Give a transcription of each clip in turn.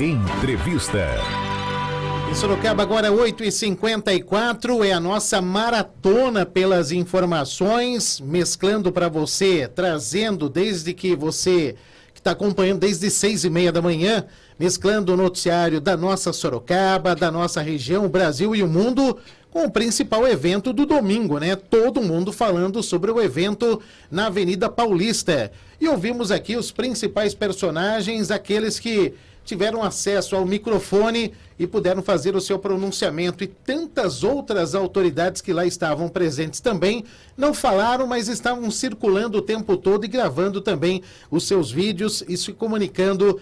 Entrevista. Em Sorocaba, agora 8h54, é a nossa maratona pelas informações, mesclando para você, trazendo desde que você que está acompanhando desde 6h30 da manhã, mesclando o noticiário da nossa Sorocaba, da nossa região, o Brasil e o mundo, com o principal evento do domingo, né? Todo mundo falando sobre o evento na Avenida Paulista. E ouvimos aqui os principais personagens, aqueles que tiveram acesso ao microfone e puderam fazer o seu pronunciamento, e tantas outras autoridades que lá estavam presentes também não falaram, mas estavam circulando o tempo todo e gravando também os seus vídeos e se comunicando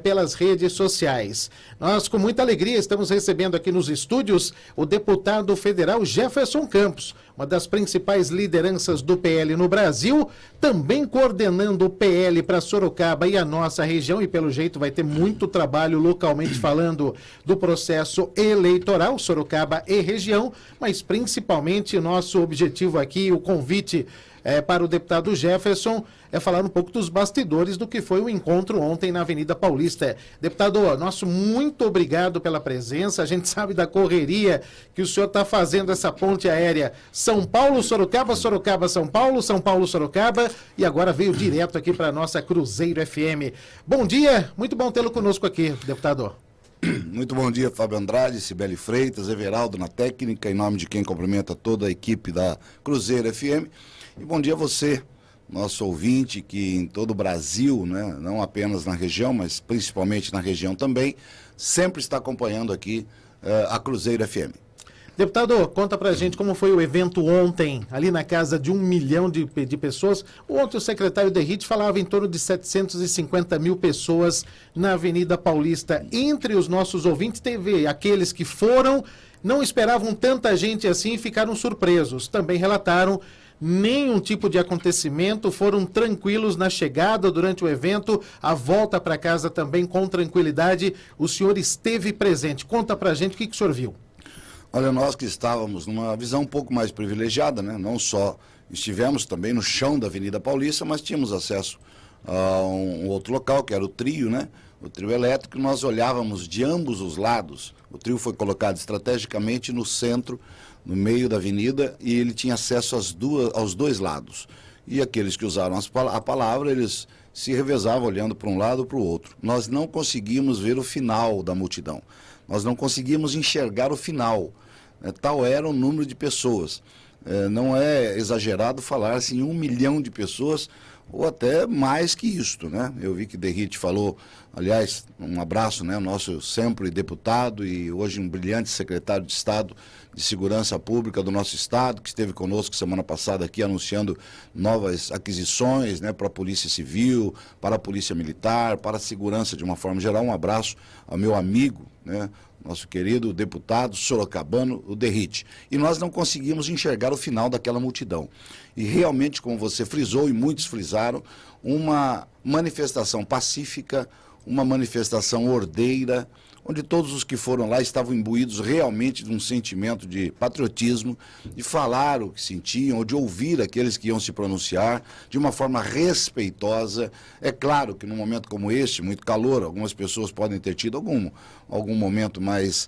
pelas redes sociais. Nós, com muita alegria, estamos recebendo aqui nos estúdios o deputado federal Jefferson Campos, uma das principais lideranças do PL no Brasil, também coordenando o PL para Sorocaba e a nossa região, e pelo jeito vai ter muito trabalho localmente falando do processo eleitoral, Sorocaba e região, mas principalmente nosso objetivo aqui, o convite para o deputado Jefferson, é falar um pouco dos bastidores do que foi o encontro ontem na Avenida Paulista. Deputado, nosso muito obrigado pela presença. A gente sabe da correria que o senhor está fazendo essa ponte aérea São Paulo, Sorocaba, Sorocaba, São Paulo, São Paulo, Sorocaba, e agora veio direto aqui para a nossa Cruzeiro FM. Bom dia, muito bom tê-lo conosco aqui, deputado. Muito bom dia, Fábio Andrade, Cibele Freitas, Everaldo na técnica, em nome de quem cumprimenta toda a equipe da Cruzeiro FM. E bom dia a você, nosso ouvinte, que em todo o Brasil, né, não apenas na região, mas principalmente na região também, sempre está acompanhando aqui a Cruzeiro FM. Deputado, conta pra gente como foi o evento ontem, ali na casa de 1 milhão de pessoas. Ontem o secretário Derrite falava em torno de 750 mil pessoas na Avenida Paulista. Entre os nossos ouvintes, teve aqueles que foram, não esperavam tanta gente assim e ficaram surpresos. Também relataram nenhum tipo de acontecimento, foram tranquilos na chegada durante o evento, a volta para casa também com tranquilidade. O senhor esteve presente. Conta pra gente o que o senhor viu. Olha, nós que estávamos numa visão um pouco mais privilegiada, né? Não só estivemos também no chão da Avenida Paulista, mas tínhamos acesso a um outro local, que era o trio, né? O trio elétrico, nós olhávamos de ambos os lados. O trio foi colocado estrategicamente no centro, no meio da avenida, e ele tinha acesso aos dois lados. E aqueles que usaram a palavra, eles se revezavam olhando para um lado ou para o outro. Nós não conseguimos ver o final da multidão. Nós não conseguimos enxergar o final. Tal era o número de pessoas. Não é exagerado falar-se em 1 milhão de pessoas, ou até mais que isto, né? Eu vi que Derrite falou, aliás, um abraço, né? Nosso sempre deputado e hoje um brilhante secretário de Estado de Segurança Pública do nosso Estado, que esteve conosco semana passada aqui anunciando novas aquisições, né? Para a Polícia Civil, para a Polícia Militar, para a segurança de uma forma geral. Um abraço ao meu amigo, né? Nosso querido deputado sorocabano, o Derrite. E nós não conseguimos enxergar o final daquela multidão. E realmente, como você frisou, e muitos frisaram, uma manifestação pacífica, uma manifestação ordeira, onde todos os que foram lá estavam imbuídos realmente de um sentimento de patriotismo, de falar o que sentiam, ou de ouvir aqueles que iam se pronunciar de uma forma respeitosa. É claro que num momento como este, muito calor, algumas pessoas podem ter tido algum momento mais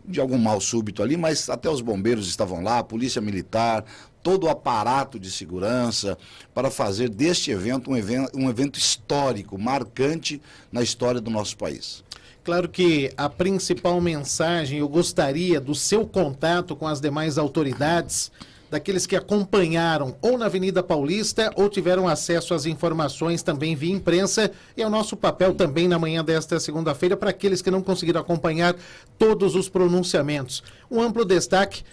de algum mal súbito ali, mas até os bombeiros estavam lá, a Polícia Militar, todo o aparato de segurança para fazer deste evento um evento histórico, marcante na história do nosso país. Claro que a principal mensagem, eu gostaria do seu contato com as demais autoridades, daqueles que acompanharam ou na Avenida Paulista ou tiveram acesso às informações também via imprensa, e é o nosso papel também na manhã desta segunda-feira para aqueles que não conseguiram acompanhar todos os pronunciamentos. Um amplo destaque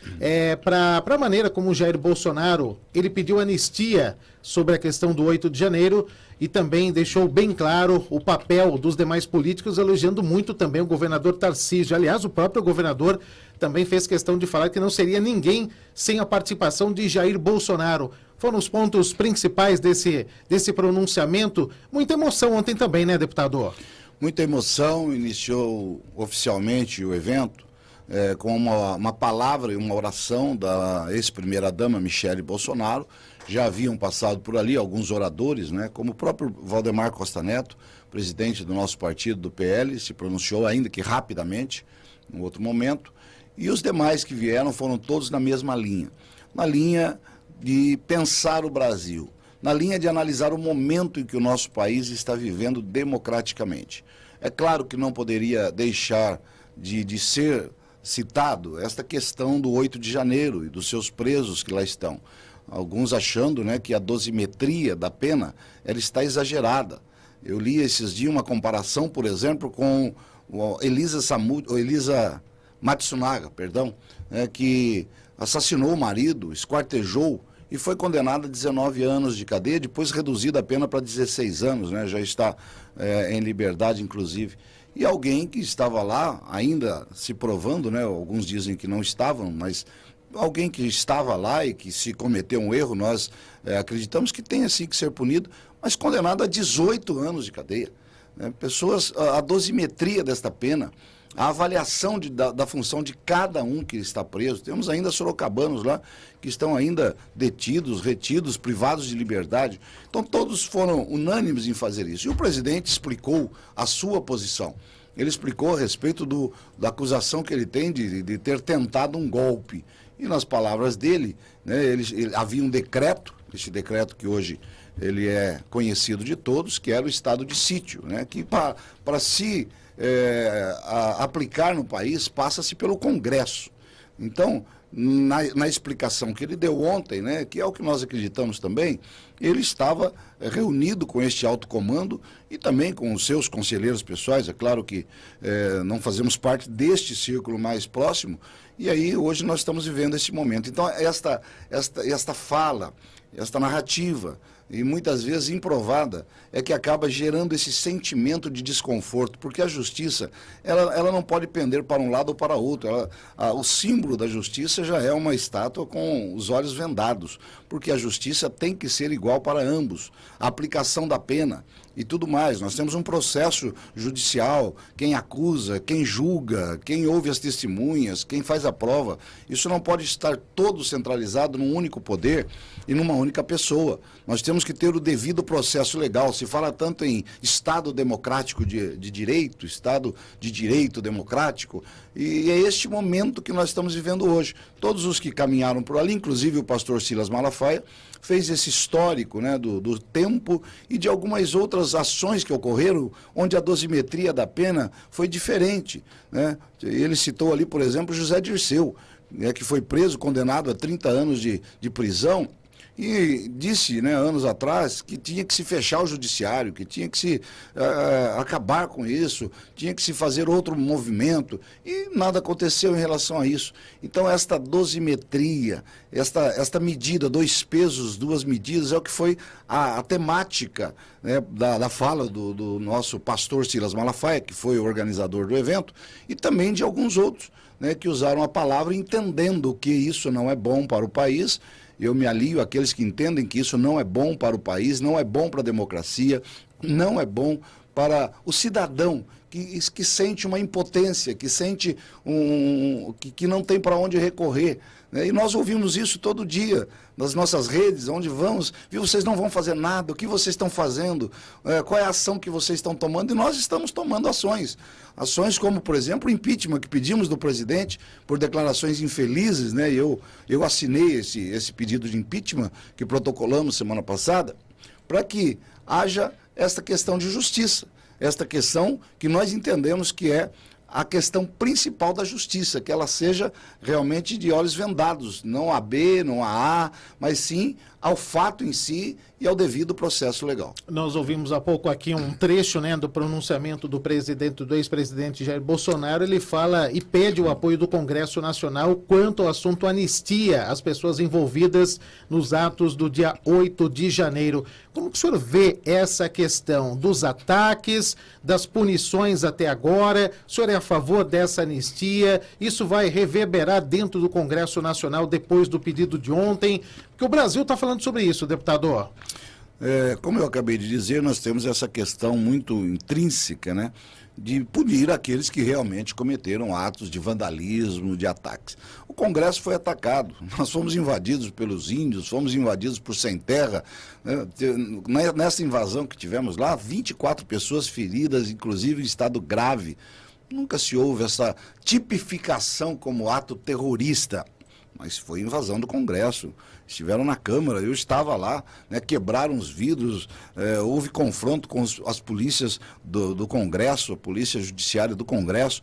para a maneira como o Jair Bolsonaro, ele pediu anistia sobre a questão do 8 de janeiro e também deixou bem claro o papel dos demais políticos, elogiando muito também o governador Tarcísio. Aliás, o próprio governador também fez questão de falar que não seria ninguém sem a participação de Jair Bolsonaro. Foram os pontos principais desse pronunciamento. Muita emoção ontem também, né, deputado? Muita emoção. Iniciou oficialmente o evento com uma palavra e uma oração da ex-primeira-dama Michele Bolsonaro, já haviam passado por ali, alguns oradores, né, como o próprio Valdemar Costa Neto, presidente do nosso partido, do PL, se pronunciou ainda que rapidamente, em outro momento, e os demais que vieram foram todos na mesma linha, na linha de pensar o Brasil, na linha de analisar o momento em que o nosso país está vivendo democraticamente. É claro que não poderia deixar de ser citado esta questão do 8 de janeiro e dos seus presos que lá estão. Alguns achando, né, que a dosimetria da pena ela está exagerada. Eu li esses dias uma comparação, por exemplo, com Elisa Matsunaga, que assassinou o marido, esquartejou e foi condenada a 19 anos de cadeia, depois reduzida a pena para 16 anos, né, já está em liberdade, inclusive. E alguém que estava lá, ainda se provando, né, alguns dizem que não estavam, mas alguém que estava lá e que se cometeu um erro, nós acreditamos que tenha sim que ser punido, mas condenado a 18 anos de cadeia. Né? Pessoas, a dosimetria desta pena, a avaliação da função de cada um que está preso. Temos ainda sorocabanos lá que estão ainda detidos, retidos, privados de liberdade. Então todos foram unânimes em fazer isso. E o presidente explicou a sua posição. Ele explicou a respeito da acusação que ele tem de ter tentado um golpe. E nas palavras dele, né, havia um decreto, este decreto que hoje ele é conhecido de todos, que era o estado de sítio, né, que para se aplicar no país passa-se pelo Congresso. Então, na explicação que ele deu ontem, né, que é o que nós acreditamos também, ele estava reunido com este alto comando e também com os seus conselheiros pessoais. É claro que não fazemos parte deste círculo mais próximo, e aí hoje nós estamos vivendo esse momento. Então, esta fala, esta narrativa, e muitas vezes improvada, é que acaba gerando esse sentimento de desconforto, porque a justiça, ela não pode pender para um lado ou para outro. O símbolo da justiça já é uma estátua com os olhos vendados, porque a justiça tem que ser igual para ambos. A aplicação da pena e tudo mais. Nós temos um processo judicial, quem acusa, quem julga, quem ouve as testemunhas, quem faz a prova. Isso não pode estar todo centralizado num único poder e numa única pessoa. Nós temos que ter o devido processo legal. Se fala tanto em Estado democrático de direito, Estado de direito democrático, e é este momento que nós estamos vivendo hoje. Todos os que caminharam por ali, inclusive o pastor Silas Malafaia, fez esse histórico, né, do tempo e de algumas outras ações que ocorreram, onde a dosimetria da pena foi diferente. Né? Ele citou ali, por exemplo, José Dirceu, né, que foi preso, condenado a 30 anos de prisão, e disse, né, anos atrás, que tinha que se fechar o judiciário, que tinha que se acabar com isso, tinha que se fazer outro movimento, e nada aconteceu em relação a isso. Então esta dosimetria, esta medida, 2 pesos, 2 medidas, é o que foi a temática, né, da fala do nosso pastor Silas Malafaia, que foi o organizador do evento, e também de alguns outros, né, que usaram a palavra entendendo que isso não é bom para o país. Eu me alio àqueles que entendem que isso não é bom para o país, não é bom para a democracia, não é bom para o cidadão que sente uma impotência, que sente que não tem para onde recorrer. Né? E nós ouvimos isso todo dia, nas nossas redes, onde vamos, viu, vocês não vão fazer nada, o que vocês estão fazendo, qual é a ação que vocês estão tomando, e nós estamos tomando ações. Ações como, por exemplo, o impeachment que pedimos do presidente por declarações infelizes, né? Eu assinei esse pedido de impeachment que protocolamos semana passada, para que haja esta questão de justiça, esta questão que nós entendemos que é a questão principal da justiça, que ela seja realmente de olhos vendados, não a B, não a A, mas sim ao fato em si e ao devido processo legal. Nós ouvimos há pouco aqui um trecho, né, do pronunciamento do ex-presidente Jair Bolsonaro. Ele fala e pede o apoio do Congresso Nacional quanto ao assunto anistia às pessoas envolvidas nos atos do dia 8 de janeiro. Como que o senhor vê essa questão dos ataques, das punições até agora? O senhor é a favor dessa anistia? Isso vai reverberar dentro do Congresso Nacional depois do pedido de ontem? Porque o Brasil está falando sobre isso, deputado. Como eu acabei de dizer, nós temos essa questão muito intrínseca, né, de punir aqueles que realmente cometeram atos de vandalismo, de ataques. O Congresso foi atacado, nós fomos invadidos pelos índios, fomos invadidos por sem terra, né? Nessa invasão que tivemos lá, 24 pessoas feridas, inclusive em estado grave. Nunca se houve essa tipificação como ato terrorista, mas foi invasão do Congresso. Estiveram na Câmara, eu estava lá, né, quebraram os vidros, houve confronto com as polícias do Congresso, a polícia judiciária do Congresso,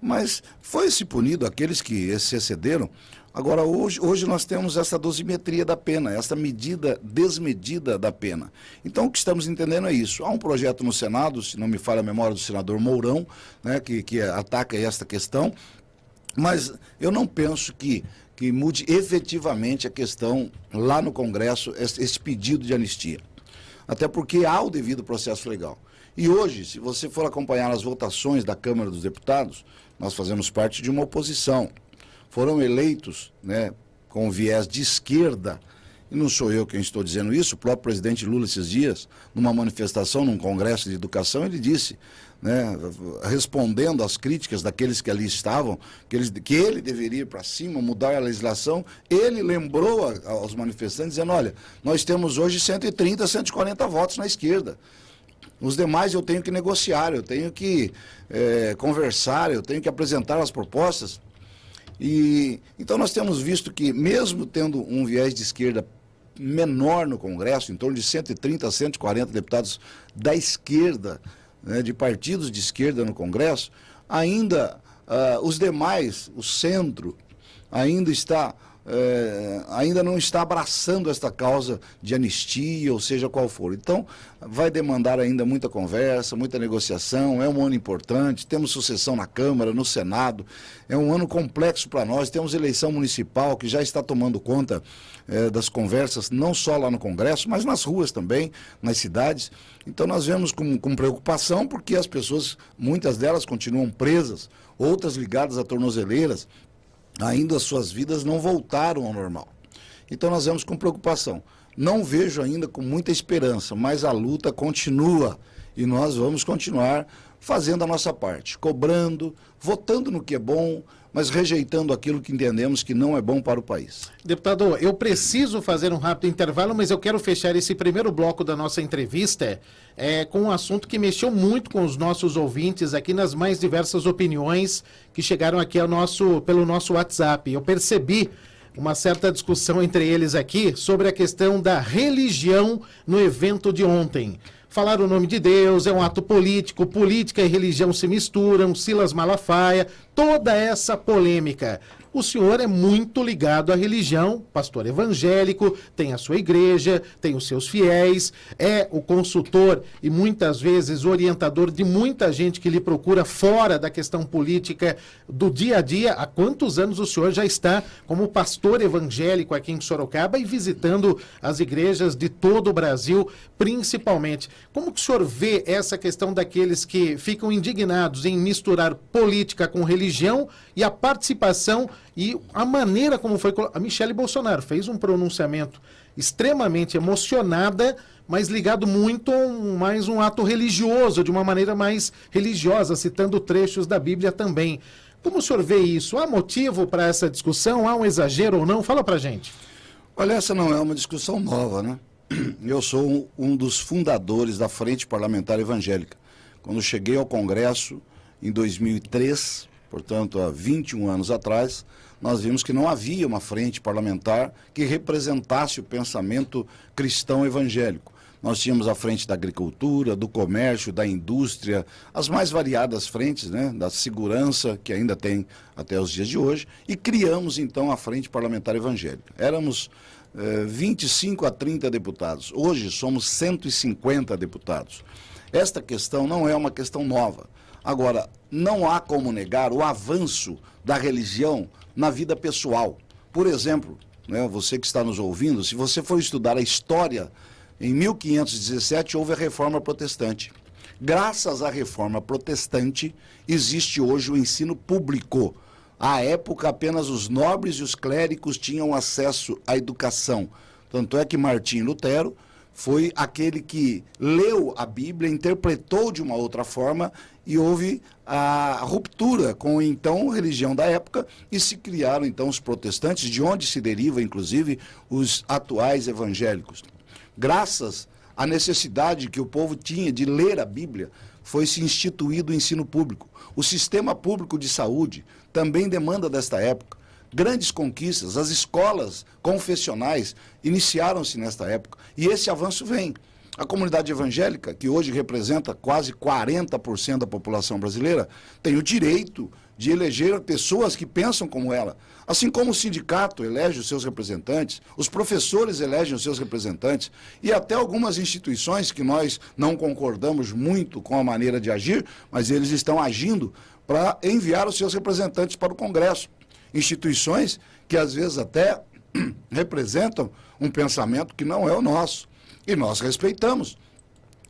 mas foi-se punido aqueles que se excederam. Agora, hoje nós temos essa dosimetria da pena, essa medida desmedida da pena. Então, o que estamos entendendo é isso. Há um projeto no Senado, se não me falha a memória, do senador Mourão, né, que ataca esta questão, mas eu não penso que mude efetivamente a questão lá no Congresso, esse pedido de anistia. Até porque há o devido processo legal. E hoje, se você for acompanhar as votações da Câmara dos Deputados, nós fazemos parte de uma oposição. Foram eleitos, né, com viés de esquerda, e não sou eu quem estou dizendo isso, o próprio presidente Lula esses dias, numa manifestação, num congresso de educação, ele disse, né, respondendo às críticas daqueles que ali estavam, que ele deveria ir para cima, mudar a legislação, ele lembrou aos manifestantes, dizendo, olha, nós temos hoje 130, 140 votos na esquerda. Os demais eu tenho que negociar, eu tenho que conversar, eu tenho que apresentar as propostas. Então nós temos visto que, mesmo tendo um viés de esquerda menor no Congresso, em torno de 130 a 140 deputados da esquerda, né, de partidos de esquerda no Congresso, ainda os demais, o centro, ainda não está abraçando esta causa de anistia, ou seja qual for. Então, vai demandar ainda muita conversa, muita negociação, é um ano importante, temos sucessão na Câmara, no Senado, é um ano complexo para nós, temos eleição municipal que já está tomando conta das conversas, não só lá no Congresso, mas nas ruas também, nas cidades. Então, nós vemos com preocupação, porque as pessoas, muitas delas continuam presas, outras ligadas a tornozeleiras, ainda as suas vidas não voltaram ao normal. Então nós vemos com preocupação. Não vejo ainda com muita esperança, mas a luta continua e nós vamos continuar fazendo a nossa parte, cobrando, votando no que é bom, mas rejeitando aquilo que entendemos que não é bom para o país. Deputado, eu preciso fazer um rápido intervalo, mas eu quero fechar esse primeiro bloco da nossa entrevista com um assunto que mexeu muito com os nossos ouvintes aqui nas mais diversas opiniões que chegaram aqui pelo nosso WhatsApp. Eu percebi uma certa discussão entre eles aqui sobre a questão da religião no evento de ontem. Falar o nome de Deus é um ato político, política e religião se misturam, Silas Malafaia, toda essa polêmica. O senhor é muito ligado à religião, pastor evangélico, tem a sua igreja, tem os seus fiéis, é o consultor e muitas vezes orientador de muita gente que lhe procura fora da questão política do dia a dia. Há quantos anos o senhor já está como pastor evangélico aqui em Sorocaba e visitando as igrejas de todo o Brasil, principalmente? Como que o senhor vê essa questão daqueles que ficam indignados em misturar política com religião e a participação e a maneira como foi... A Michele Bolsonaro fez um pronunciamento extremamente emocionada, mas ligado muito a mais um ato religioso, de uma maneira mais religiosa, citando trechos da Bíblia também. Como o senhor vê isso? Há motivo para essa discussão? Há um exagero ou não? Fala pra gente. Olha, essa não é uma discussão nova, né? Eu sou um dos fundadores da Frente Parlamentar Evangélica. Quando cheguei ao Congresso em 2003, portanto, há 21 anos atrás, nós vimos que não havia uma frente parlamentar que representasse o pensamento cristão evangélico. Nós tínhamos a frente da agricultura, do comércio, da indústria, as mais variadas frentes, né, da segurança, que ainda tem até os dias de hoje, e criamos, então, a Frente Parlamentar Evangélica. Éramos 25 a 30 deputados. Hoje somos 150 deputados. Esta questão não é uma questão nova. Agora, não há como negar o avanço da religião na vida pessoal. Por exemplo, né, você que está nos ouvindo, se você for estudar a história, em 1517 houve a Reforma Protestante. Graças à Reforma Protestante, existe hoje o ensino público. À época, apenas os nobres e os clérigos tinham acesso à educação. Tanto é que Martim Lutero foi aquele que leu a Bíblia, interpretou de uma outra forma e houve a ruptura com, então, a religião da época e se criaram, então, os protestantes, de onde se deriva, inclusive, os atuais evangélicos. Graças à necessidade que o povo tinha de ler a Bíblia, foi se instituído o ensino público. O sistema público de saúde também demanda desta época. Grandes conquistas, as escolas confessionais iniciaram-se nesta época e esse avanço vem. A comunidade evangélica, que hoje representa quase 40% da população brasileira, tem o direito de eleger pessoas que pensam como ela. Assim como o sindicato elege os seus representantes, os professores elegem os seus representantes e até algumas instituições que nós não concordamos muito com a maneira de agir, mas eles estão agindo para enviar os seus representantes para o Congresso. Instituições que às vezes até representam um pensamento que não é o nosso. E nós respeitamos.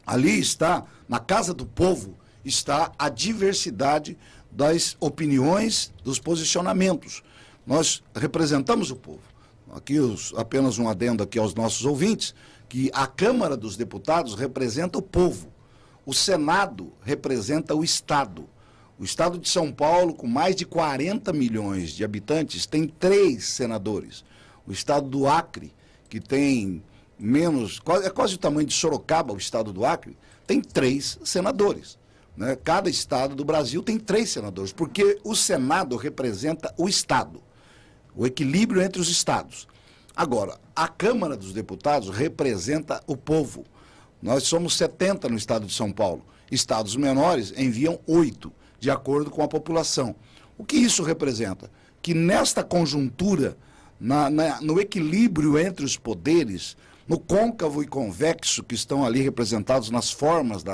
Ali está, na casa do povo, está a diversidade das opiniões, dos posicionamentos. Nós representamos o povo. Aqui apenas um adendo aqui aos nossos ouvintes, que a Câmara dos Deputados representa o povo. O Senado representa o Estado. O Estado de São Paulo, com mais de 40 milhões de habitantes, tem 3 senadores. O Estado do Acre, que tem menos, é quase o tamanho de Sorocaba, o Estado do Acre, tem 3 senadores. Né? Cada estado do Brasil tem 3 senadores, porque o Senado representa o Estado, o equilíbrio entre os estados. Agora, a Câmara dos Deputados representa o povo. Nós somos 70 no Estado de São Paulo. Estados menores enviam 8. De acordo com a população. O que isso representa? Que nesta conjuntura, no equilíbrio entre os poderes, no côncavo e convexo que estão ali representados nas formas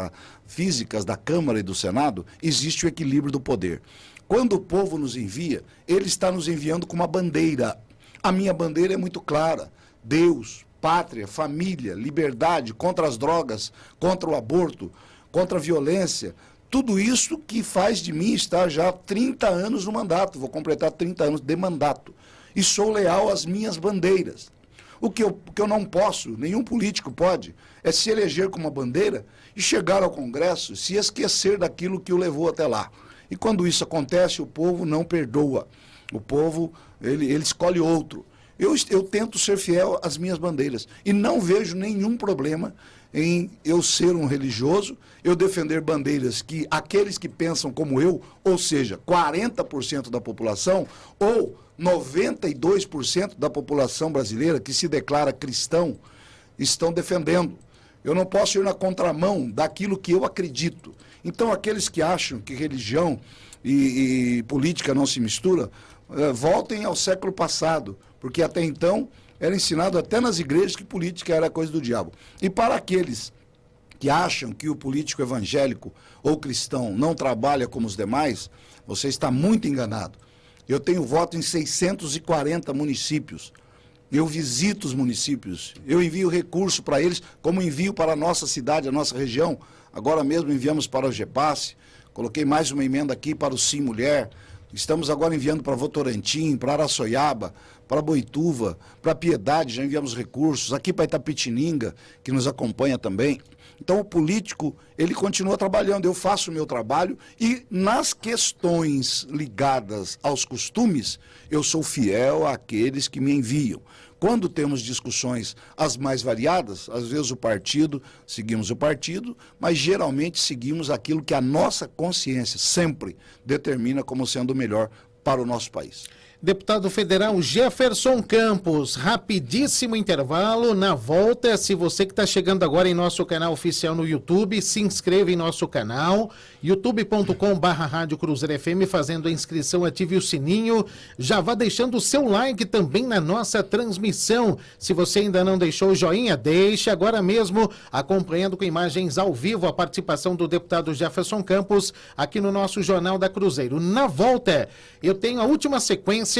físicas da Câmara e do Senado, existe o equilíbrio do poder. Quando o povo nos envia, ele está nos enviando com uma bandeira. A minha bandeira é muito clara. Deus, pátria, família, liberdade, contra as drogas, contra o aborto, contra a violência. Tudo isso que faz de mim estar já há 30 anos no mandato, vou completar 30 anos de mandato. E sou leal às minhas bandeiras. O que eu não posso, nenhum político pode, é se eleger com uma bandeira e chegar ao Congresso e se esquecer daquilo que o levou até lá. E quando isso acontece, o povo não perdoa. O povo, ele escolhe outro. Eu tento ser fiel às minhas bandeiras e não vejo nenhum problema em eu ser um religioso, eu defender bandeiras que aqueles que pensam como eu, ou seja, 40% da população, ou 92% da população brasileira que se declara cristão, estão defendendo. Eu não posso ir na contramão daquilo que eu acredito. Então, aqueles que acham que religião e política não se misturam, voltem ao século passado, porque até então era ensinado até nas igrejas que política era coisa do diabo. E para aqueles que acham que o político evangélico ou cristão não trabalha como os demais, você está muito enganado. Eu tenho voto em 640 municípios. Eu visito os municípios, eu envio recurso para eles, como envio para a nossa cidade, a nossa região. Agora mesmo enviamos para o GEPASSE, coloquei mais uma emenda aqui para o Sim Mulher. Estamos agora enviando para Votorantim, para Araçoiaba, para Boituva, para Piedade, já enviamos recursos, aqui para Itapetininga, que nos acompanha também. Então o político, ele continua trabalhando, eu faço o meu trabalho e nas questões ligadas aos costumes, eu sou fiel àqueles que me enviam. Quando temos discussões as mais variadas, às vezes seguimos o partido, mas geralmente seguimos aquilo que a nossa consciência sempre determina como sendo o melhor para o nosso país. Deputado federal Jefferson Campos, rapidíssimo intervalo, na volta, se você que está chegando agora em nosso canal oficial no YouTube, se inscreva em nosso canal, youtube.com/Rádio Cruzeiro FM, fazendo a inscrição, ative o sininho, já vá deixando o seu like também na nossa transmissão, se você ainda não deixou o joinha, deixe agora mesmo, acompanhando com imagens ao vivo a participação do deputado Jefferson Campos aqui no nosso Jornal da Cruzeiro. Na volta, eu tenho a última sequência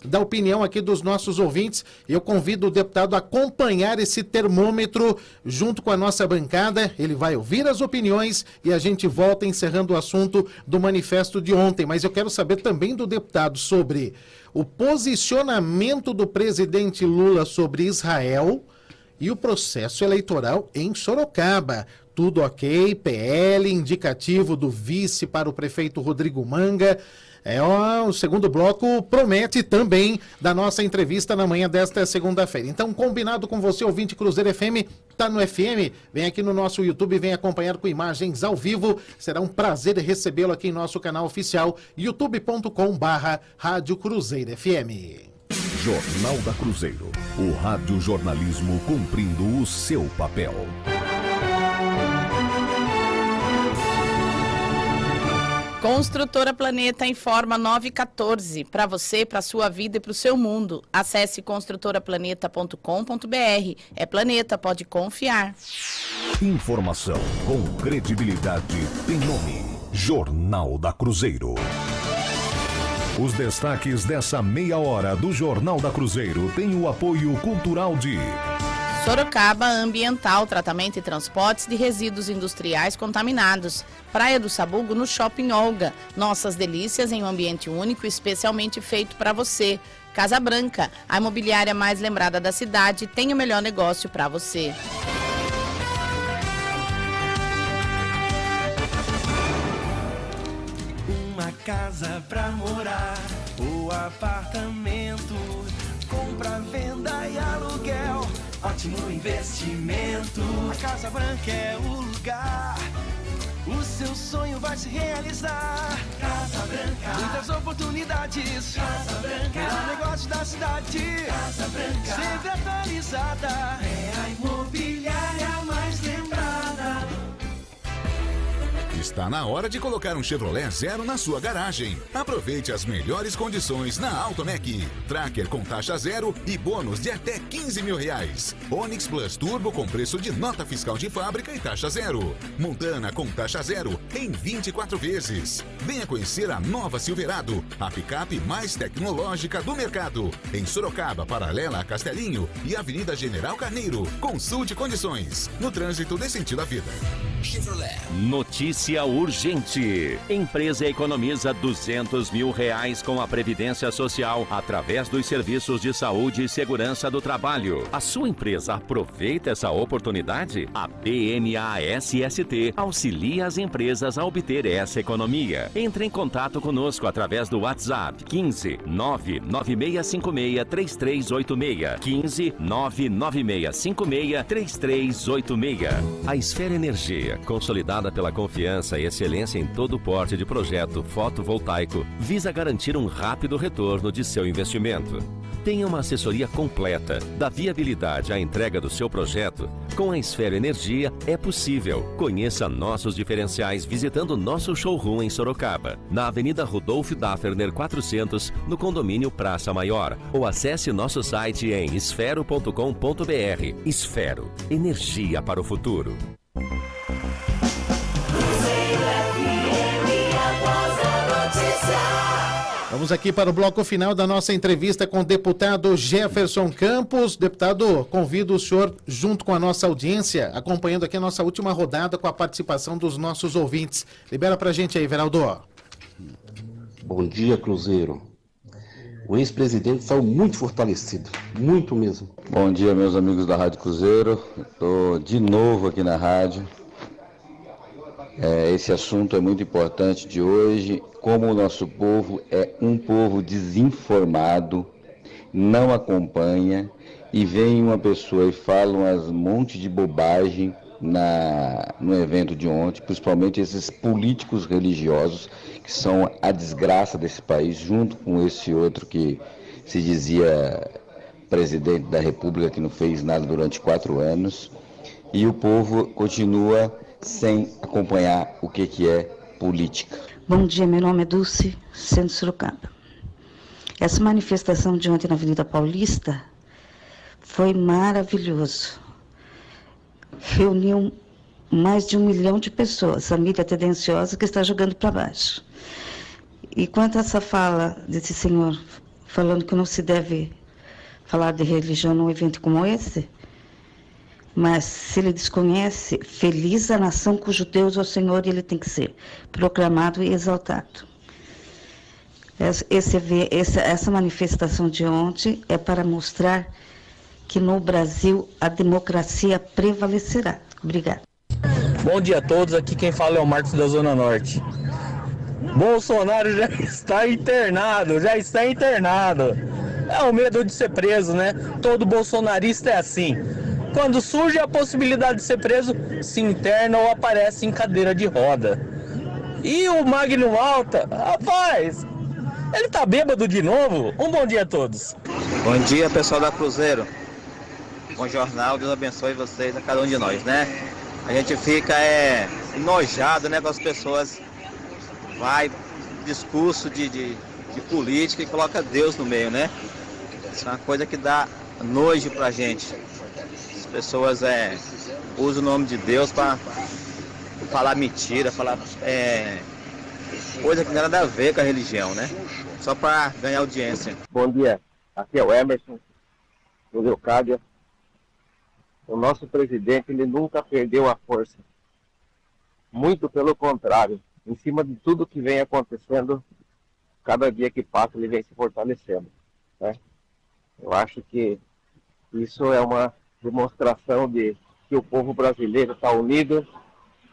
da opinião aqui dos nossos ouvintes. Eu convido o deputado a acompanhar esse termômetro junto com a nossa bancada. Ele vai ouvir as opiniões e a gente volta encerrando o assunto do manifesto de ontem. Mas eu quero saber também do deputado sobre o posicionamento do presidente Lula sobre Israel e o processo eleitoral em Sorocaba. Tudo ok, PL, indicativo do vice para o prefeito Rodrigo Manga. O segundo bloco promete também da nossa entrevista na manhã desta segunda-feira. Então, combinado com você, ouvinte Cruzeiro FM, tá no FM, vem aqui no nosso YouTube, vem acompanhar com imagens ao vivo. Será um prazer recebê-lo aqui em nosso canal oficial, youtube.com/Rádio Cruzeiro FM. Jornal da Cruzeiro, o rádio jornalismo cumprindo o seu papel. Construtora Planeta informa 914, para você, para sua vida e para o seu mundo. Acesse construtoraplaneta.com.br. É Planeta, pode confiar. Informação com credibilidade tem nome. Jornal da Cruzeiro. Os destaques dessa meia hora do Jornal da Cruzeiro têm o apoio cultural de... Sorocaba Ambiental, tratamento e transportes de resíduos industriais contaminados. Praia do Sabugo no Shopping Olga. Nossas delícias em um ambiente único, especialmente feito para você. Casa Branca, a imobiliária mais lembrada da cidade, tem o melhor negócio para você. Uma casa pra morar, o apartamento, compra, venda e aluguel. Ótimo investimento. A Casa Branca é o lugar. O seu sonho vai se realizar. Casa Branca. Muitas oportunidades. Casa Branca. Melhor negócio da cidade. Casa Branca. Sempre atualizada. É a imobiliária mais lembrada. Está na hora de colocar um Chevrolet zero na sua garagem. Aproveite as melhores condições na Automec. Tracker com taxa zero e bônus de até R$15 mil. Onix Plus Turbo com preço de nota fiscal de fábrica e taxa zero. Montana com taxa zero em 24 vezes. Venha conhecer a nova Silverado, a picape mais tecnológica do mercado. Em Sorocaba, paralela a Castelinho e Avenida General Carneiro. Consulte condições. No trânsito dê sentido à vida. Chevrolet. Notícia urgente. Empresa economiza R$200 mil com a Previdência Social através dos serviços de saúde e segurança do trabalho. A sua empresa aproveita essa oportunidade? A BMA-SST auxilia as empresas a obter essa economia. Entre em contato conosco através do WhatsApp 15 99656 3386. 15 99656 3386. A Esfera Energia, consolidada pela confiança e excelência em todo porte de projeto fotovoltaico, visa garantir um rápido retorno de seu investimento. Tenha uma assessoria completa, da viabilidade à entrega do seu projeto. Com a Esfera Energia é possível. Conheça nossos diferenciais visitando nosso showroom em Sorocaba, na Avenida Rudolf Dafferner 400, no condomínio Praça Maior, ou acesse nosso site em esfero.com.br. Esfero, energia para o futuro. Vamos aqui para o bloco final da nossa entrevista com o deputado Jefferson Campos. Deputado, convido o senhor, junto com a nossa audiência, acompanhando aqui a nossa última rodada com a participação dos nossos ouvintes. Libera pra gente aí, Veraldo. Bom dia, Cruzeiro. O ex-presidente saiu muito fortalecido, muito mesmo. Bom dia, meus amigos da Rádio Cruzeiro. Estou de novo aqui na rádio. Esse assunto é muito importante de hoje. Como o nosso povo é um povo desinformado, não acompanha, e vem uma pessoa e fala um monte de bobagem no evento de ontem, principalmente esses políticos religiosos, que são a desgraça desse país, junto com esse outro que se dizia presidente da República, que não fez nada durante 4 anos, e o povo continua sem acompanhar o que é política. Bom dia, meu nome é Dulce, Centro Sorocaba. Essa manifestação de ontem na Avenida Paulista foi maravilhoso. Reuniu mais de 1 milhão de pessoas, a mídia tendenciosa que está jogando para baixo. E quanto a essa fala desse senhor falando que não se deve falar de religião num evento como esse, mas se ele desconhece, feliz a nação cujo Deus é o Senhor, e ele tem que ser proclamado e exaltado. Essa manifestação de ontem é para mostrar que no Brasil a democracia prevalecerá. Obrigada. Bom dia a todos, aqui quem fala é o Marcos da Zona Norte. Bolsonaro já está internado. É o medo de ser preso, né? Todo bolsonarista é assim. Quando surge a possibilidade de ser preso, se interna ou aparece em cadeira de roda. E o Magno Malta, rapaz, ele tá bêbado de novo? Um bom dia a todos. Bom dia, pessoal da Cruzeiro. Bom jornal, Deus abençoe vocês, a cada um de nós, né? A gente fica enojado, né, com as pessoas. Vai discurso de política e coloca Deus no meio, né? Isso é uma coisa que dá nojo pra gente. As pessoas usam o nome de Deus para falar mentira, falar coisa que não tem nada a ver com a religião, né? Só para ganhar audiência. Bom dia, aqui é o Emerson, do Leocádia. O nosso presidente, ele nunca perdeu a força. Muito pelo contrário. Em cima de tudo que vem acontecendo, cada dia que passa ele vem se fortalecendo, né? Eu acho que isso é uma demonstração de que o povo brasileiro está unido,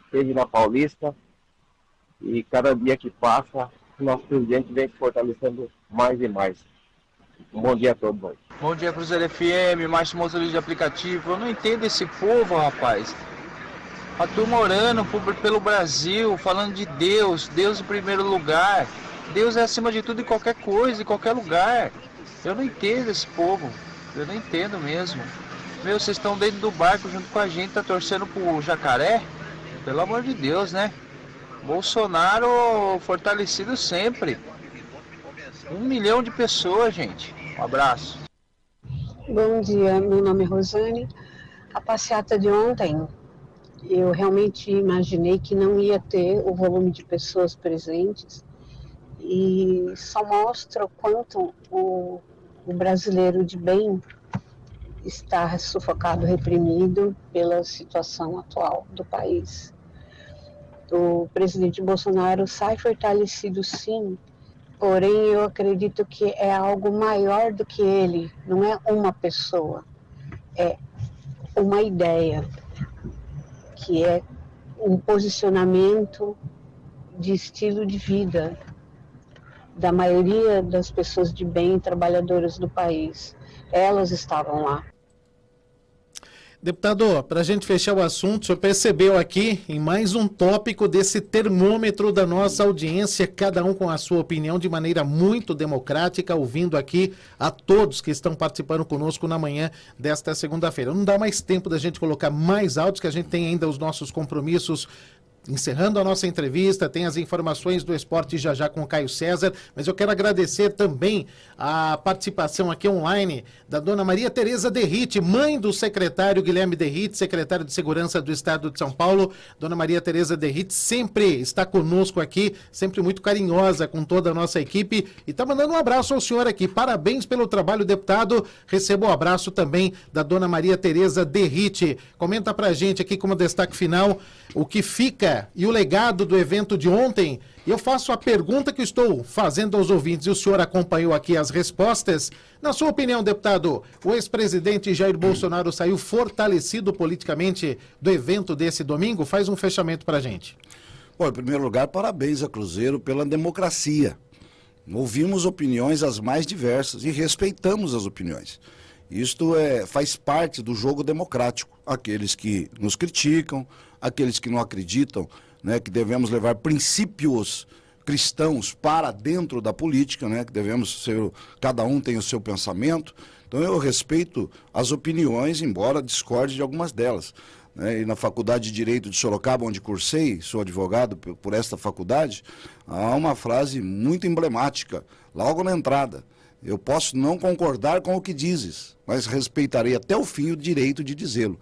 esteve na Paulista, e cada dia que passa, o nosso presidente vem se fortalecendo mais e mais. Um bom dia a todos. Bom dia, Cruzeiro FM, Márcio motorista de aplicativo. Eu não entendo esse povo, rapaz. A turma orando pelo Brasil, falando de Deus, Deus em primeiro lugar. Deus é acima de tudo em qualquer coisa, em qualquer lugar. Eu não entendo esse povo, eu não entendo mesmo. Meu, vocês estão dentro do barco junto com a gente, tá torcendo pro Jacaré? Pelo amor de Deus, né? Bolsonaro fortalecido sempre. 1 milhão de pessoas, gente. Um abraço. Bom dia, meu nome é Rosane. A passeata de ontem, eu realmente imaginei que não ia ter o volume de pessoas presentes e só mostra o quanto o brasileiro de bem está sufocado, reprimido pela situação atual do país. O presidente Bolsonaro sai fortalecido, sim, porém eu acredito que é algo maior do que ele, não é uma pessoa, é uma ideia, que é um posicionamento de estilo de vida da maioria das pessoas de bem, trabalhadoras do país. Elas estavam lá. Deputado, para a gente fechar o assunto, o senhor percebeu aqui em mais um tópico desse termômetro da nossa audiência, cada um com a sua opinião de maneira muito democrática, ouvindo aqui a todos que estão participando conosco na manhã desta segunda-feira. Não dá mais tempo da gente colocar mais áudios, que a gente tem ainda os nossos compromissos. Encerrando a nossa entrevista, tem as informações do esporte já com o Caio César, mas eu quero agradecer também a participação aqui online da dona Maria Tereza Derrite, mãe do secretário Guilherme Derrite, secretário de Segurança do Estado de São Paulo. Dona Maria Tereza Derrite sempre está conosco aqui, sempre muito carinhosa com toda a nossa equipe e está mandando um abraço ao senhor aqui. Parabéns pelo trabalho, deputado. Receba o abraço também da dona Maria Tereza Derrite. Comenta pra gente aqui como destaque final o que fica e o legado do evento de ontem. E eu faço a pergunta que estou fazendo aos ouvintes, e o senhor acompanhou aqui as respostas. Na sua opinião, deputado, o ex-presidente Jair Bolsonaro saiu fortalecido politicamente do evento desse domingo? Faz um fechamento pra gente. Bom, em primeiro lugar, parabéns a Cruzeiro pela democracia. Ouvimos opiniões as mais diversas e respeitamos as opiniões. Isto faz parte do jogo democrático. Aqueles que nos criticam, aqueles que não acreditam, né, que devemos levar princípios cristãos para dentro da política, né, que devemos ser, cada um tem o seu pensamento. Então eu respeito as opiniões, embora discorde de algumas delas. E na Faculdade de Direito de Sorocaba, onde cursei, sou advogado por esta faculdade, há uma frase muito emblemática, logo na entrada: eu posso não concordar com o que dizes, mas respeitarei até o fim o direito de dizê-lo.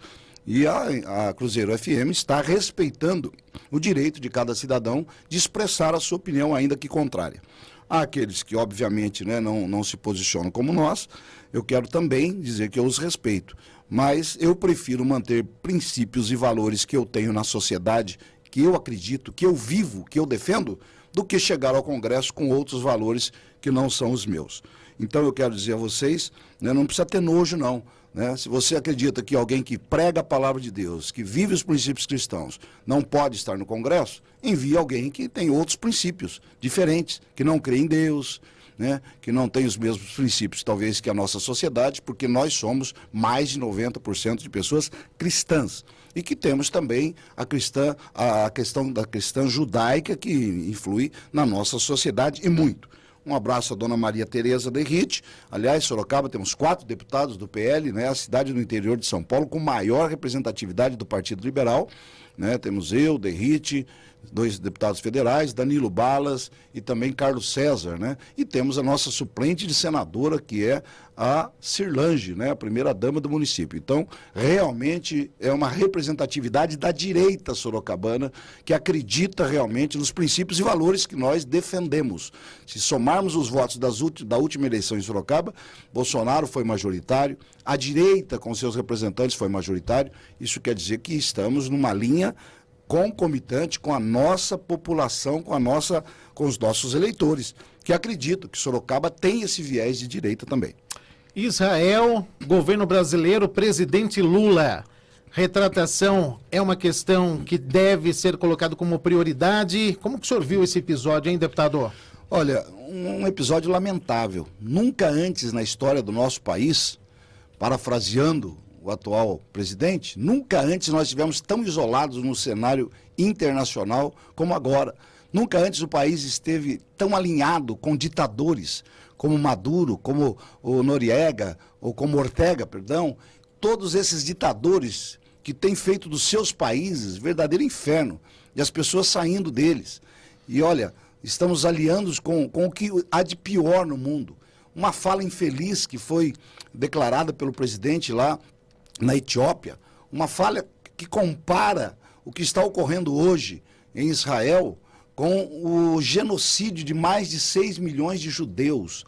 E a Cruzeiro FM está respeitando o direito de cada cidadão de expressar a sua opinião, ainda que contrária. Há aqueles que, obviamente, né, não se posicionam como nós. Eu quero também dizer que eu os respeito, mas eu prefiro manter princípios e valores que eu tenho na sociedade, que eu acredito, que eu vivo, que eu defendo, do que chegar ao Congresso com outros valores que não são os meus. Então eu quero dizer a vocês, né, não precisa ter nojo não, né? Se você acredita que alguém que prega a palavra de Deus, que vive os princípios cristãos, não pode estar no Congresso, envie alguém que tem outros princípios diferentes, que não crê em Deus, né? Que não tem os mesmos princípios, talvez, que a nossa sociedade, porque nós somos mais de 90% de pessoas cristãs. E que temos também a questão da cristã judaica que influi na nossa sociedade e muito. Um abraço à dona Maria Tereza Derrite. Aliás, Sorocaba temos 4 deputados do PL, né? A cidade do interior de São Paulo com maior representatividade do Partido Liberal, né? Temos eu, Derrite, 2 deputados federais, Danilo Balas e também Carlos César, né? E temos a nossa suplente de senadora, que é a Cirlange, né? A primeira-dama do município. Então, realmente é uma representatividade da direita sorocabana que acredita realmente nos princípios e valores que nós defendemos. Se somarmos os votos da última eleição em Sorocaba, Bolsonaro foi majoritário, a direita com seus representantes foi majoritário. Isso quer dizer que estamos numa linha concomitante com a nossa população, com os nossos eleitores, que acreditam que Sorocaba tem esse viés de direita também. Israel, governo brasileiro, presidente Lula. Retratação é uma questão que deve ser colocada como prioridade. Como que o senhor viu esse episódio, hein, deputado? Olha, um episódio lamentável. Nunca antes na história do nosso país, parafraseando o atual presidente, nunca antes nós estivemos tão isolados no cenário internacional como agora. Nunca antes o país esteve tão alinhado com ditadores como Maduro, como o Noriega, ou como Ortega, perdão. Todos esses ditadores que têm feito dos seus países verdadeiro inferno, e as pessoas saindo deles. E olha, estamos aliando com o que há de pior no mundo. Uma fala infeliz que foi declarada pelo presidente lá na Etiópia, uma fala que compara o que está ocorrendo hoje em Israel com o genocídio de mais de 6 milhões de judeus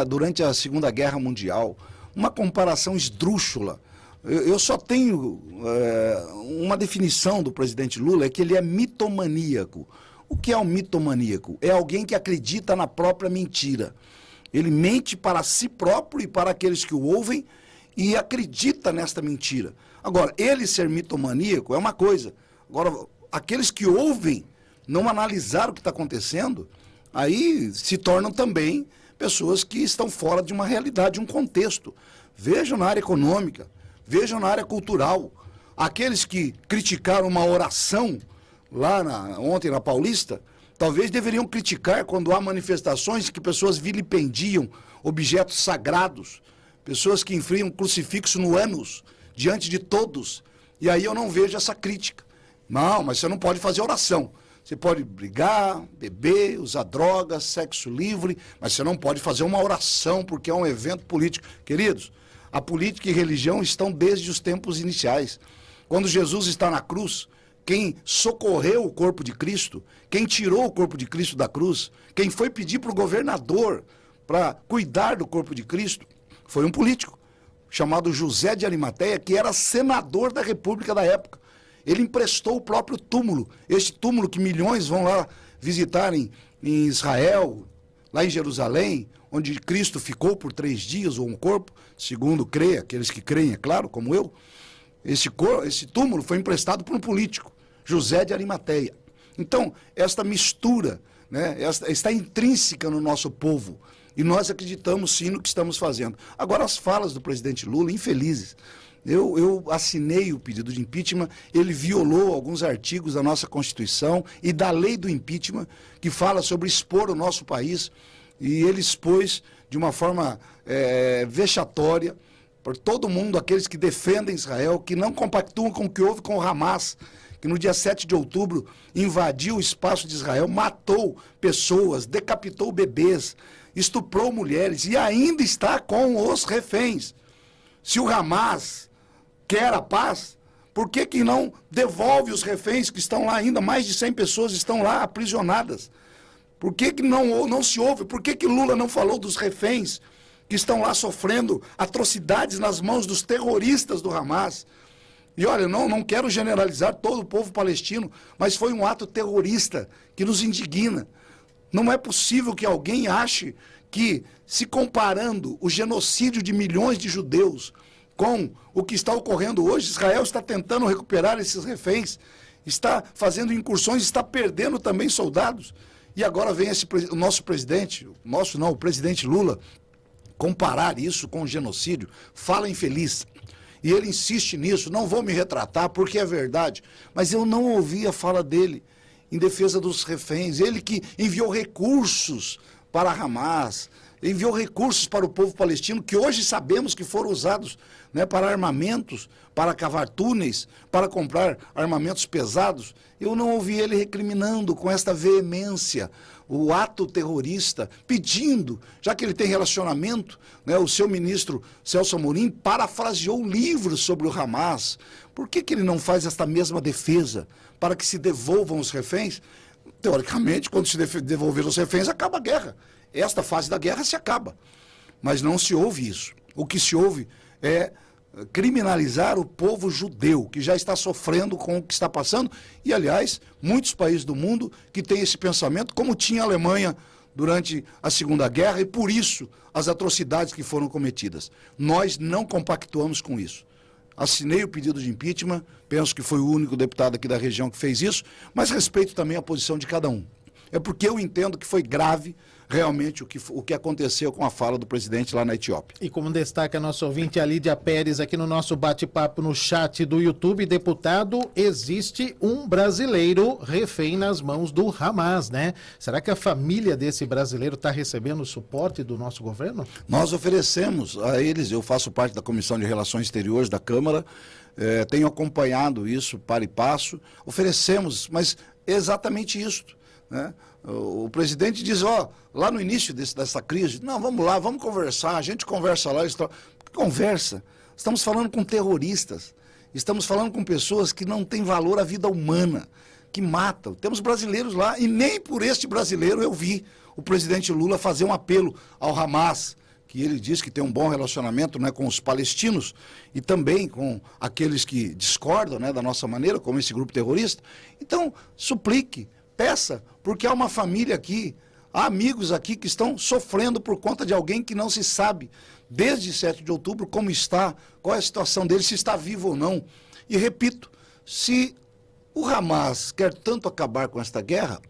durante a Segunda Guerra Mundial. Uma comparação esdrúxula. Eu só tenho uma definição do presidente Lula, é que ele é mitomaníaco. O que é um mitomaníaco? É alguém que acredita na própria mentira. Ele mente para si próprio e para aqueles que o ouvem, e acredita nesta mentira. Agora, ele ser mitomaníaco é uma coisa. Agora, aqueles que ouvem não analisar o que está acontecendo, aí se tornam também pessoas que estão fora de uma realidade, de um contexto. Vejam na área econômica, vejam na área cultural. Aqueles que criticaram uma oração lá ontem na Paulista, talvez deveriam criticar quando há manifestações que pessoas vilipendiam objetos sagrados, pessoas que enfriam crucifixo no ânus, diante de todos. E aí eu não vejo essa crítica. Não, mas você não pode fazer oração. Você pode brigar, beber, usar drogas, sexo livre, mas você não pode fazer uma oração porque é um evento político. Queridos, a política e religião estão desde os tempos iniciais. Quando Jesus está na cruz, quem socorreu o corpo de Cristo, quem tirou o corpo de Cristo da cruz, quem foi pedir para o governador para cuidar do corpo de Cristo, foi um político chamado José de Arimateia, que era senador da República da época. Ele emprestou o próprio túmulo, este túmulo que milhões vão lá visitar em Israel, lá em Jerusalém, onde Cristo ficou por 3 dias, ou um corpo, segundo aqueles que creem, é claro, como eu. Esse túmulo foi emprestado por um político, José de Arimateia. Então, esta mistura, né, está intrínseca no nosso povo. E nós acreditamos sim no que estamos fazendo. Agora, as falas do presidente Lula, infelizes. Eu assinei o pedido de impeachment, ele violou alguns artigos da nossa Constituição e da lei do impeachment, que fala sobre expor o nosso país, e ele expôs de uma forma vexatória por todo mundo, aqueles que defendem Israel, que não compactuam com o que houve com o Hamas, que no dia 7 de outubro invadiu o espaço de Israel, matou pessoas, decapitou bebês, estuprou mulheres e ainda está com os reféns. Se o Hamas quer a paz, por que não devolve os reféns que estão lá ainda? Mais de 100 pessoas estão lá aprisionadas. Por que não se ouve? Por que Lula não falou dos reféns que estão lá sofrendo atrocidades nas mãos dos terroristas do Hamas? E olha, não quero generalizar todo o povo palestino, mas foi um ato terrorista que nos indigna. Não é possível que alguém ache que, se comparando o genocídio de milhões de judeus com o que está ocorrendo hoje. Israel está tentando recuperar esses reféns, está fazendo incursões, está perdendo também soldados. E agora vem o nosso presidente, o presidente Lula, comparar isso com o genocídio. Fala infeliz. E ele insiste nisso. Não vou me retratar porque é verdade. Mas eu não ouvi a fala dele em defesa dos reféns. Ele que enviou recursos para Hamas, enviou recursos para o povo palestino, que hoje sabemos que foram usados, né, para armamentos, para cavar túneis, para comprar armamentos pesados. Eu não ouvi ele recriminando com esta veemência o ato terrorista, pedindo, já que ele tem relacionamento, né, o seu ministro Celso Amorim parafraseou livros sobre o Hamas. Por que ele não faz esta mesma defesa para que se devolvam os reféns? Teoricamente, quando se devolver os reféns, acaba a guerra. Esta fase da guerra se acaba. Mas não se ouve isso. O que se ouve é criminalizar o povo judeu, que já está sofrendo com o que está passando. E, aliás, muitos países do mundo que têm esse pensamento, como tinha a Alemanha durante a Segunda Guerra, e por isso as atrocidades que foram cometidas. Nós não compactuamos com isso. Assinei o pedido de impeachment, penso que foi o único deputado aqui da região que fez isso, mas respeito também a posição de cada um. É porque eu entendo que foi grave realmente o que aconteceu com a fala do presidente lá na Etiópia. E como destaca nosso ouvinte, a Lídia Pérez, aqui no nosso bate-papo no chat do YouTube, deputado, existe um brasileiro refém nas mãos do Hamas, né? Será que a família desse brasileiro está recebendo o suporte do nosso governo? Nós oferecemos a eles, eu faço parte da Comissão de Relações Exteriores da Câmara, tenho acompanhado isso para e passo, oferecemos, mas exatamente isso, né? O presidente diz, lá no início dessa crise, não, vamos lá, vamos conversar, a gente conversa lá. Conversa. Estamos falando com terroristas, estamos falando com pessoas que não têm valor à vida humana, que matam. Temos brasileiros lá, e nem por este brasileiro eu vi o presidente Lula fazer um apelo ao Hamas, que ele diz que tem um bom relacionamento, né, com os palestinos e também com aqueles que discordam, né, da nossa maneira, como esse grupo terrorista. Então, suplique, peça, porque há uma família aqui, há amigos aqui que estão sofrendo por conta de alguém que não se sabe, desde 7 de outubro, como está, qual é a situação dele, se está vivo ou não. E repito, se o Hamas quer tanto acabar com esta guerra,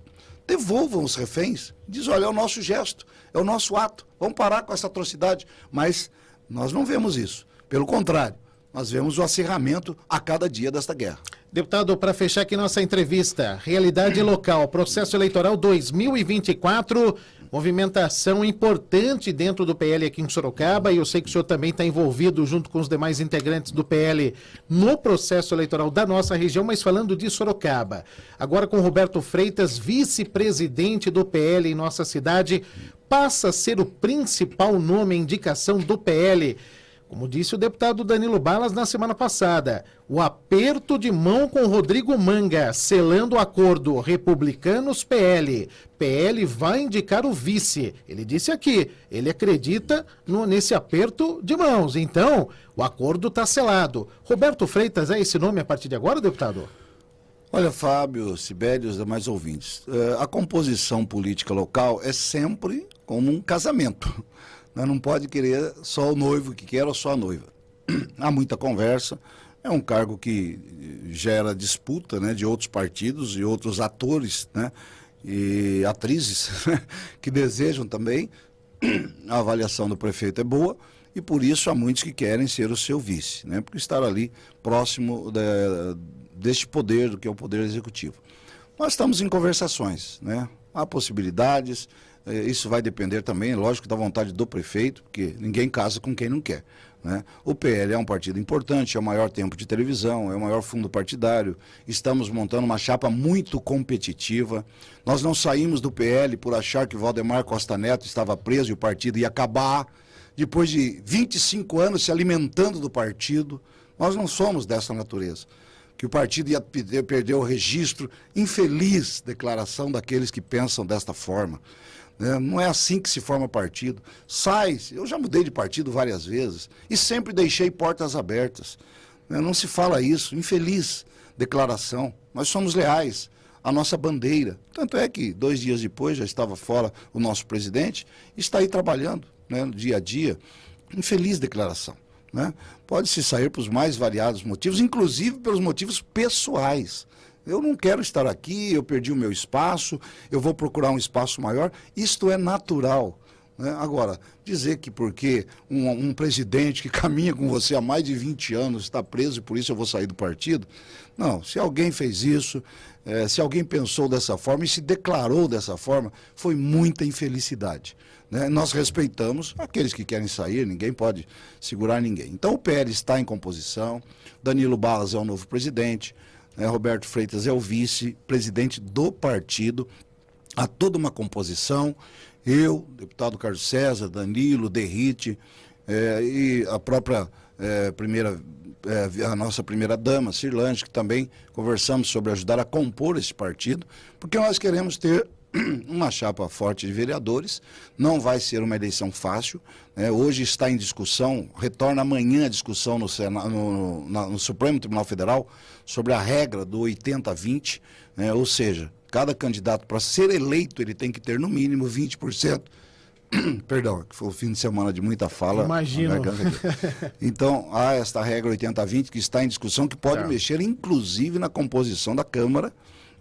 devolvam os reféns. Diz, olha, é o nosso gesto, é o nosso ato, vamos parar com essa atrocidade. Mas nós não vemos isso. Pelo contrário, nós vemos o acirramento a cada dia desta guerra. Deputado, para fechar aqui nossa entrevista, realidade local, processo eleitoral 2024, movimentação importante dentro do PL aqui em Sorocaba, e eu sei que o senhor também está envolvido junto com os demais integrantes do PL no processo eleitoral da nossa região, mas falando de Sorocaba. Agora com Roberto Freitas, vice-presidente do PL em nossa cidade, passa a ser o principal nome, a indicação do PL. Como disse o deputado Danilo Balas na semana passada, o aperto de mão com Rodrigo Manga, selando o acordo republicanos-PL. PL vai indicar o vice. Ele disse aqui, ele acredita nesse aperto de mãos. Então, o acordo está selado. Roberto Freitas é esse nome a partir de agora, deputado? Olha, Fábio, Sibeli e os demais ouvintes, a composição política local é sempre como um casamento. Não pode querer só o noivo que quer ou só a noiva. Há muita conversa, é um cargo que gera disputa, né, de outros partidos e outros atores, né, e atrizes que desejam também. A avaliação do prefeito é boa e por isso há muitos que querem ser o seu vice, né, porque estar ali próximo deste poder, do que é o poder executivo. Nós estamos em conversações, né, há possibilidades. Isso vai depender também, lógico, da vontade do prefeito, porque ninguém casa com quem não quer, né? O PL é um partido importante, é o maior tempo de televisão, é o maior fundo partidário, estamos montando uma chapa muito competitiva. Nós não saímos do PL por achar que Valdemar Costa Neto estava preso e o partido ia acabar, depois de 25 anos se alimentando do partido. Nós não somos dessa natureza. Que o partido ia perder o registro, infeliz declaração daqueles que pensam desta forma. Não é assim que se forma partido. Eu já mudei de partido várias vezes e sempre deixei portas abertas. Não se fala isso, infeliz declaração. Nós somos leais à nossa bandeira. Tanto é que 2 dias depois já estava fora o nosso presidente, está aí trabalhando, né, no dia a dia. Infeliz declaração. né? Pode-se sair pelos mais variados motivos, inclusive pelos motivos pessoais. Eu não quero estar aqui, eu perdi o meu espaço, eu vou procurar um espaço maior. Isto é natural, né? Agora, dizer que porque um presidente que caminha com você há mais de 20 anos está preso e por isso eu vou sair do partido, não. Se alguém fez isso, se alguém pensou dessa forma e se declarou dessa forma, foi muita infelicidade, né? Nós respeitamos aqueles que querem sair, ninguém pode segurar ninguém. Então o PL está em composição, Danilo Barros é o novo presidente, né? Roberto Freitas é o vice-presidente do partido, há toda uma composição, eu, deputado Carlos César, Danilo, Derrite, e a própria a nossa primeira-dama, Cirlange, que também conversamos sobre ajudar a compor esse partido, porque nós queremos ter uma chapa forte de vereadores, não vai ser uma eleição fácil, né? Hoje está em discussão, retorna amanhã a discussão no Supremo Tribunal Federal sobre a regra do 80-20, né? Ou seja, cada candidato para ser eleito ele tem que ter no mínimo 20%. Perdão, que foi o fim de semana de muita fala. Imagino. Então, há esta regra 80-20 que está em discussão, que pode mexer inclusive na composição da Câmara,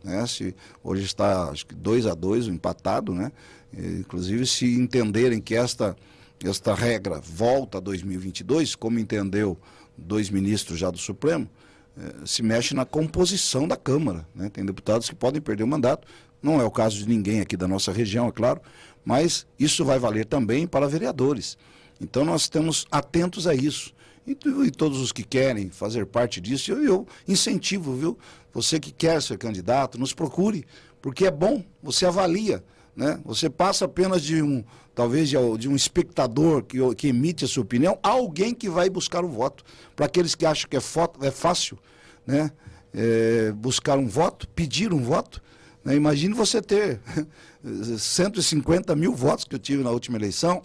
né? Se hoje está, acho que 2-2, empatado, né? Inclusive, se entenderem que esta regra volta a 2022, como entendeu 2 ministros já do Supremo, se mexe na composição da Câmara, né? Tem deputados que podem perder o mandato, não é o caso de ninguém aqui da nossa região, é claro, mas isso vai valer também para vereadores. Então nós estamos atentos a isso. E todos os que querem fazer parte disso, eu incentivo, viu? Você que quer ser candidato, nos procure, porque é bom, você avalia, né? Você passa apenas talvez de um espectador que emite a sua opinião, a alguém que vai buscar o voto. Para aqueles que acham que é fácil, né? Buscar um voto, pedir um voto, né? Imagine você ter 150 mil votos que eu tive na última eleição.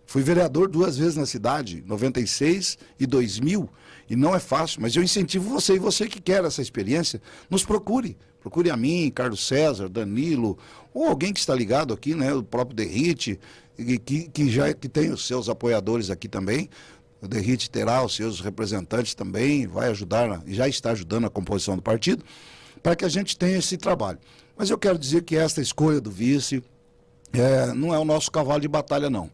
Fui vereador 2 vezes na cidade, 96 e 2000, e não é fácil, mas eu incentivo você, e você que quer essa experiência, nos procure. Procure a mim, Carlos César, Danilo, ou alguém que está ligado aqui, né, o próprio Derrite, que tem os seus apoiadores aqui também. O Derrite terá os seus representantes também, vai ajudar, já está ajudando a composição do partido, para que a gente tenha esse trabalho. Mas eu quero dizer que esta escolha do vice não é o nosso cavalo de batalha, não.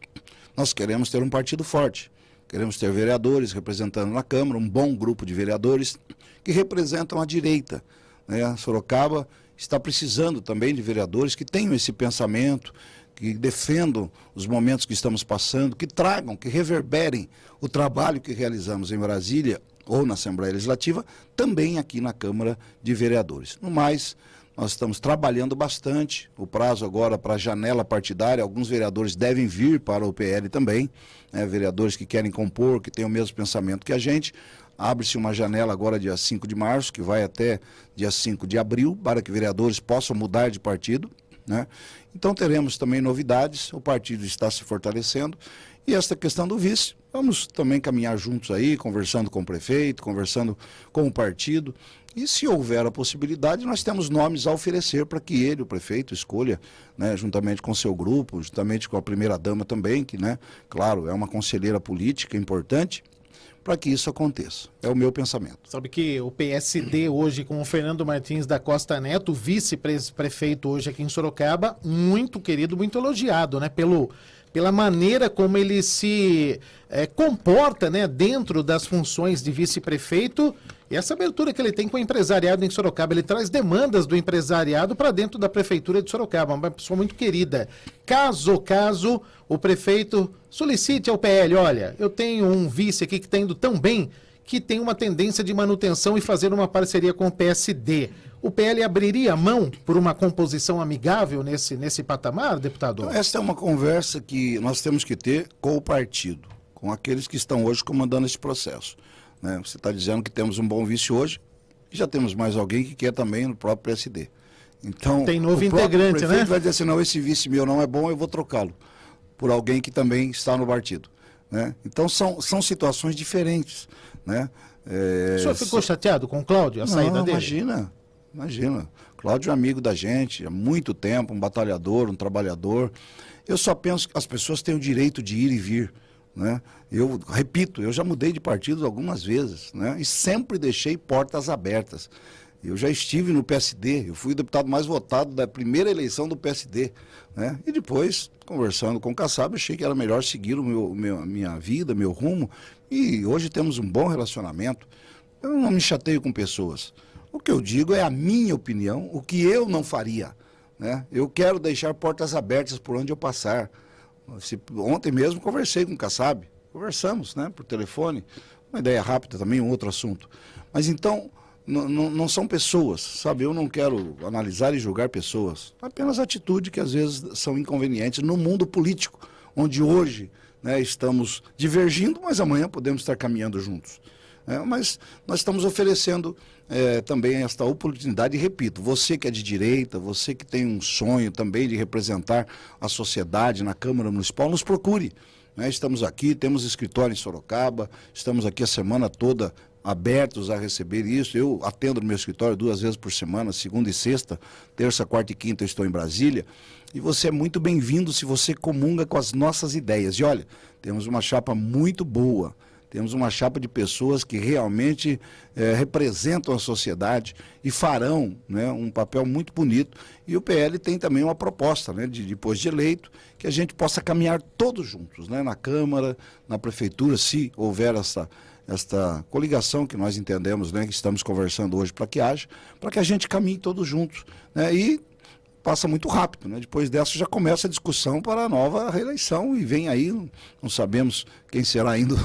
Nós queremos ter um partido forte, queremos ter vereadores representando na Câmara, um bom grupo de vereadores que representam a direita, né? Sorocaba está precisando também de vereadores que tenham esse pensamento, que defendam os momentos que estamos passando, que tragam, que reverberem o trabalho que realizamos em Brasília ou na Assembleia Legislativa, também aqui na Câmara de Vereadores. No mais, nós estamos trabalhando bastante, o prazo agora para a janela partidária, alguns vereadores devem vir para o PL também, né? Vereadores que querem compor, que têm o mesmo pensamento que a gente. Abre-se uma janela agora dia 5 de março, que vai até dia 5 de abril, para que vereadores possam mudar de partido, né? Então teremos também novidades, o partido está se fortalecendo, e esta questão do vice, vamos também caminhar juntos aí, conversando com o prefeito, conversando com o partido. E se houver a possibilidade, nós temos nomes a oferecer para que ele, o prefeito, escolha, né, juntamente com o seu grupo, juntamente com a primeira-dama também, que, né, claro, é uma conselheira política importante, para que isso aconteça. É o meu pensamento. Sabe que o PSD hoje, com o Fernando Martins da Costa Neto, vice-prefeito hoje aqui em Sorocaba, muito querido, muito elogiado, né, pela maneira como ele se comporta, né, dentro das funções de vice-prefeito, e essa abertura que ele tem com o empresariado em Sorocaba. Ele traz demandas do empresariado para dentro da prefeitura de Sorocaba, uma pessoa muito querida. Caso o prefeito solicite ao PL, olha, eu tenho um vice aqui que está indo tão bem, que tem uma tendência de manutenção e fazer uma parceria com o PSD. O PL abriria mão por uma composição amigável nesse patamar, deputado? Então, essa é uma conversa que nós temos que ter com o partido, com aqueles que estão hoje comandando esse processo, né? Você está dizendo que temos um bom vice hoje, e já temos mais alguém que quer também no próprio PSD. Então, tem novo integrante, né? Vai dizer assim, não, esse vice meu não é bom, eu vou trocá-lo por alguém que também está no partido, né? Então são situações diferentes, né? O senhor ficou chateado com o Cláudio, a saída dele? Imagina. Cláudio é amigo da gente há muito tempo, um batalhador, um trabalhador. Eu só penso que as pessoas têm o direito de ir e vir, né? Eu repito, eu já mudei de partido algumas vezes, né? E sempre deixei portas abertas. Eu já estive no PSD, eu fui o deputado mais votado da primeira eleição do PSD, né? E depois, conversando com o Kassab, achei que era melhor seguir a minha vida, meu rumo, e hoje temos um bom relacionamento. Eu não me chateio com pessoas. O que eu digo é a minha opinião, o que eu não faria, né? Eu quero deixar portas abertas por onde eu passar. Ontem mesmo conversei com o Kassab, conversamos, né, por telefone, uma ideia rápida também, um outro assunto. Mas então, não são pessoas, sabe? Eu não quero analisar e julgar pessoas, apenas atitudes que às vezes são inconvenientes no mundo político, onde hoje, né, estamos divergindo, mas amanhã podemos estar caminhando juntos. Mas nós estamos oferecendo também esta oportunidade, e repito, você que é de direita, você que tem um sonho também de representar a sociedade na Câmara Municipal, nos procure. Estamos aqui, temos escritório em Sorocaba, estamos aqui a semana toda abertos a receber isso. Eu atendo no meu escritório 2 vezes por semana, segunda e sexta, terça, quarta e quinta eu estou em Brasília, e você é muito bem-vindo se você comunga com as nossas ideias. E olha, temos uma chapa muito boa. Temos uma chapa de pessoas que realmente representam a sociedade e farão, né, um papel muito bonito. E o PL tem também uma proposta, né, depois de eleito, que a gente possa caminhar todos juntos, né, na Câmara, na Prefeitura, se houver esta coligação que nós entendemos, né, que estamos conversando hoje para que haja, para que a gente caminhe todos juntos, né, e passa muito rápido, né? Depois dessa já começa a discussão para a nova reeleição e vem aí, não sabemos quem será ainda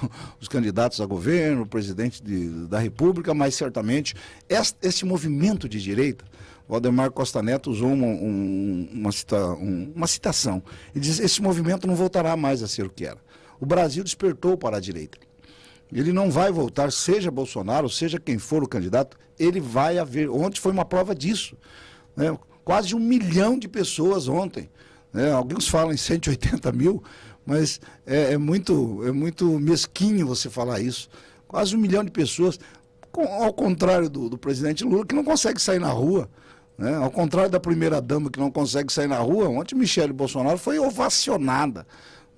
os candidatos a governo, o presidente da República, mas certamente esse movimento de direita, Valdemar Costa Neto usou uma citação, ele diz: esse movimento não voltará mais a ser o que era. O Brasil despertou para a direita. Ele não vai voltar, seja Bolsonaro, seja quem for o candidato, ele vai haver. Ontem foi uma prova disso, né? Quase 1 milhão de pessoas ontem, né? Alguns falam em 180 mil, mas é muito mesquinho você falar isso. Quase 1 milhão de pessoas, ao contrário do presidente Lula, que não consegue sair na rua, né? Ao contrário da primeira-dama, que não consegue sair na rua. Ontem Michele Bolsonaro foi ovacionada,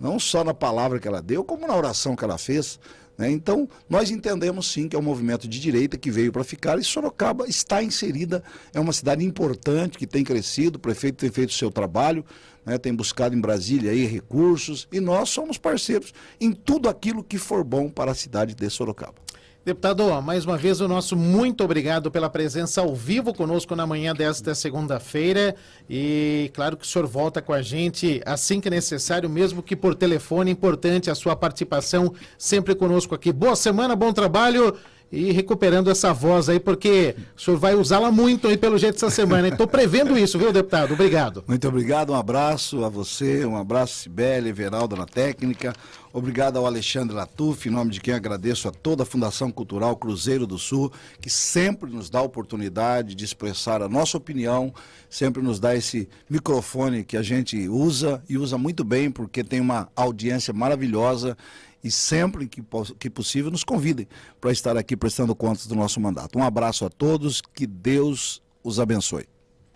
não só na palavra que ela deu, como na oração que ela fez, né? Então, nós entendemos sim que é um movimento de direita que veio para ficar, e Sorocaba está inserida, é uma cidade importante, que tem crescido, o prefeito tem feito o seu trabalho, né? Tem buscado em Brasília aí recursos, e nós somos parceiros em tudo aquilo que for bom para a cidade de Sorocaba. Deputado, mais uma vez o nosso muito obrigado pela presença ao vivo conosco na manhã desta segunda-feira, e claro que o senhor volta com a gente assim que necessário, mesmo que por telefone. Importante a sua participação sempre conosco aqui. Boa semana, bom trabalho, e recuperando essa voz aí, porque o senhor vai usá-la muito aí pelo jeito essa semana. Estou prevendo isso, viu, deputado? Obrigado. Muito obrigado, um abraço a você, um abraço Sibeli, Everaldo na técnica, obrigado ao Alexandre Latuf, em nome de quem agradeço a toda a Fundação Cultural Cruzeiro do Sul, que sempre nos dá a oportunidade de expressar a nossa opinião, sempre nos dá esse microfone que a gente usa, e usa muito bem, porque tem uma audiência maravilhosa, e sempre que possível nos convidem para estar aqui prestando contas do nosso mandato. Um abraço a todos, que Deus os abençoe.